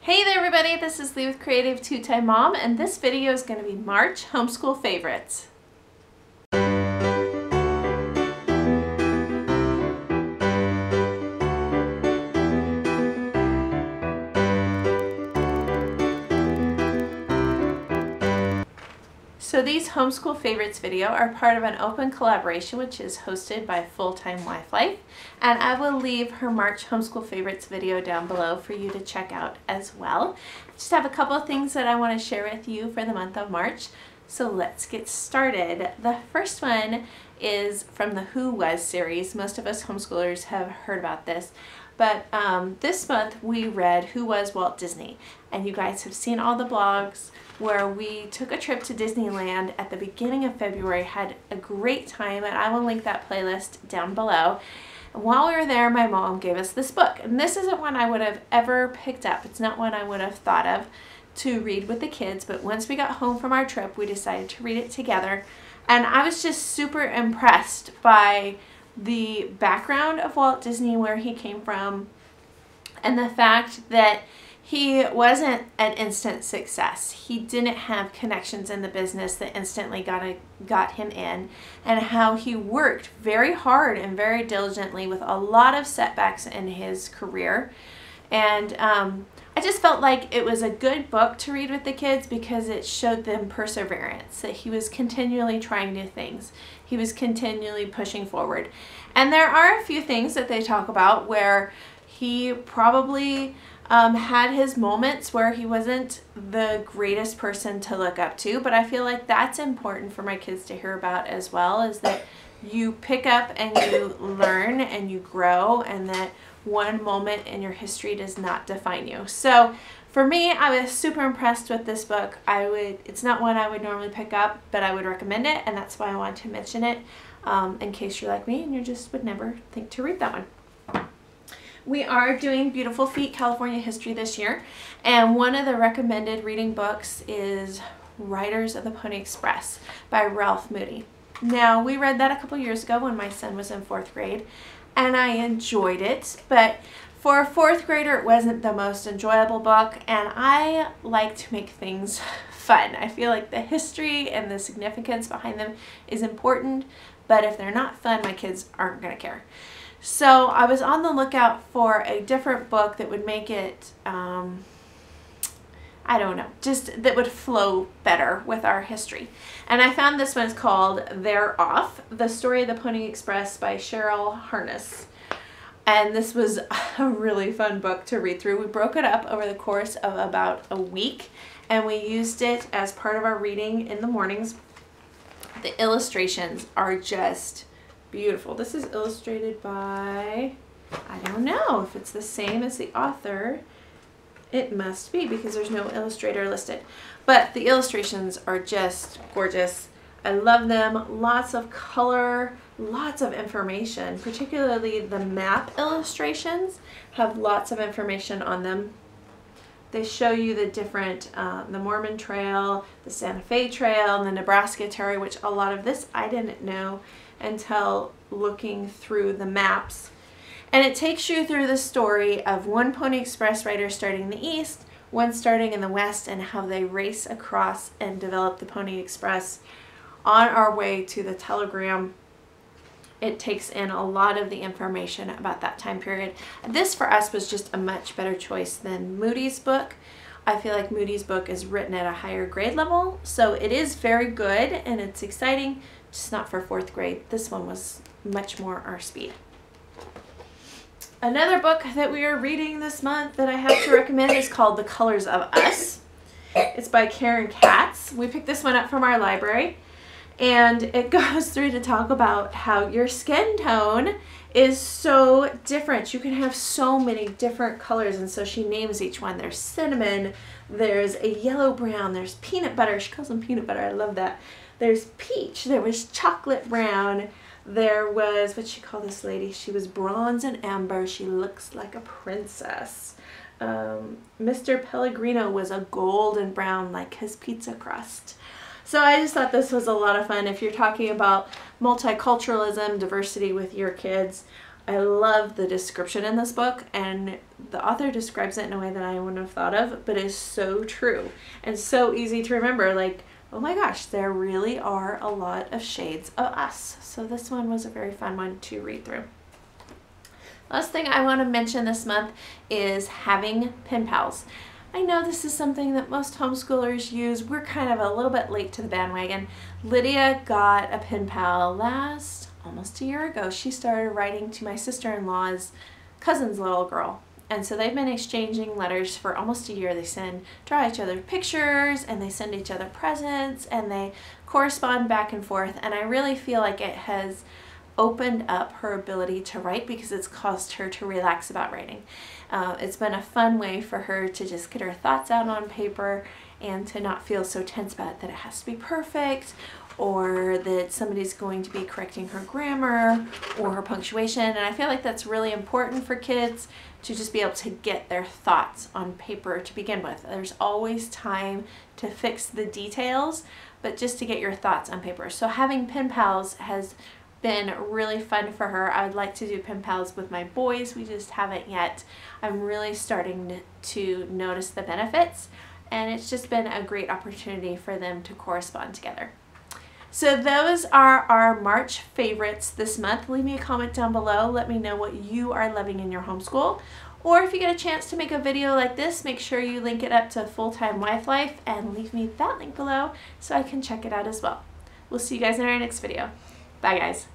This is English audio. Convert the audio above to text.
Hey there everybody, this is Lee with Creative Two-Time Mom, and this video is going to be March homeschool favorites. So these homeschool favorites video are part of an open collaboration which is hosted by FullTimeWifeLife, and I will leave her March homeschool favorites video down below for you to check out as well. I just have a couple of things that I want to share with you for the month of March, so let's get started. The first one is from the Who Was series. Most of us homeschoolers have heard about this. But this month we read Who Was Walt Disney, and you guys have seen all the blogs where we took a trip to Disneyland at the beginning of February, had a great time, and I will link that playlist down below. And while we were there, my mom gave us this book, and this isn't one I would have ever picked up. It's not one I would have thought of to read with the kids, but once we got home from our trip, we decided to read it together, and I was just super impressed by the background of Walt Disney, where he came from, and the fact that he wasn't an instant success. He didn't have connections in the business that instantly got him in, and how he worked very hard and very diligently with a lot of setbacks in his career. And I just felt like it was a good book to read with the kids because it showed them perseverance, that he was continually trying new things. He was continually pushing forward. And there are a few things that they talk about where he probably had his moments where he wasn't the greatest person to look up to, but I feel like that's important for my kids to hear about as well, is that you pick up and you learn and you grow, and that one moment in your history does not define you. So for me, I was super impressed with this book. It's not one I would normally pick up, but I would recommend it, and that's why I wanted to mention it in case you're like me and you just would never think to read that one. We are doing Beautiful Feet California History this year, and one of the recommended reading books is Riders of the Pony Express by Ralph Moody. Now, we read that a couple years ago when my son was in 4th grade, and I enjoyed it, but for a 4th grader it wasn't the most enjoyable book, and I like to make things fun. I feel like the history and the significance behind them is important, but if they're not fun, my kids aren't going to care. So I was on the lookout for a different book that would make it, I don't know, just that would flow better with our history. And I found this one. It's called Theyre Off, The Story of the Pony Express by Cheryl Harness. And this was a really fun book to read through. We broke it up over the course of about a week, and we used it as part of our reading in the mornings. The illustrations are just beautiful. This is illustrated by, I don't know if it's the same as the author. It must be, because there's no illustrator listed. But the illustrations are just gorgeous. I love them. Lots of color, lots of information. Particularly the map illustrations have lots of information on them. They show you the different, the Mormon Trail, the Santa Fe Trail, and the Nebraska Trail, which a lot of this I didn't know until looking through the maps. And it takes you through the story of one Pony Express rider starting in the east, one starting in the west, and how they race across and develop the Pony Express on our way to the telegram. It takes in a lot of the information about that time period. This for us was just a much better choice than Moody's book. I feel like Moody's book is written at a higher grade level, so it is very good and it's exciting, just not for 4th grade. This one was much more our speed. Another book that we are reading this month that I have to recommend is called The Colors of Us. It's by Karen Katz. We picked this one up from our library, and it goes through to talk about how your skin tone is so different. You can have so many different colors, and so she names each one. There's cinnamon, there's a yellow brown, there's peanut butter. She calls them peanut butter. I love that. There's peach, there was chocolate brown, there was, what'd she call this lady? She was bronze and amber. She looks like a princess. Mr. Pellegrino was a golden brown, like his pizza crust. So I just thought this was a lot of fun if you're talking about multiculturalism, diversity with your kids. I love the description in this book, and the author describes it in a way that I wouldn't have thought of, but is so true and so easy to remember. Like, oh my gosh, there really are a lot of shades of us. So this one was a very fun one to read through. Last thing I want to mention this month is having pen pals. I know this is something that most homeschoolers use. We're kind of a little bit late to the bandwagon. Lydia got a pen pal almost a year ago. She started writing to my sister-in-law's cousin's little girl. And so they've been exchanging letters for almost a year. They draw each other pictures, and they send each other presents, and they correspond back and forth. And I really feel like it has opened up her ability to write because it's caused her to relax about writing. It's been a fun way for her to just get her thoughts out on paper and to not feel so tense about it, that it has to be perfect, or that somebody's going to be correcting her grammar or her punctuation. And I feel like that's really important for kids, to just be able to get their thoughts on paper to begin with. There's always time to fix the details, but just to get your thoughts on paper. So having pen pals has been really fun for her. I would like to do pen pals with my boys. We just haven't yet. I'm really starting to notice the benefits, and it's just been a great opportunity for them to correspond together. So those are our March favorites this month. Leave me a comment down below. Let me know what you are loving in your homeschool. Or if you get a chance to make a video like this, make sure you link it up to Full-Time Wife Life and leave me that link below so I can check it out as well. We'll see you guys in our next video. Bye guys.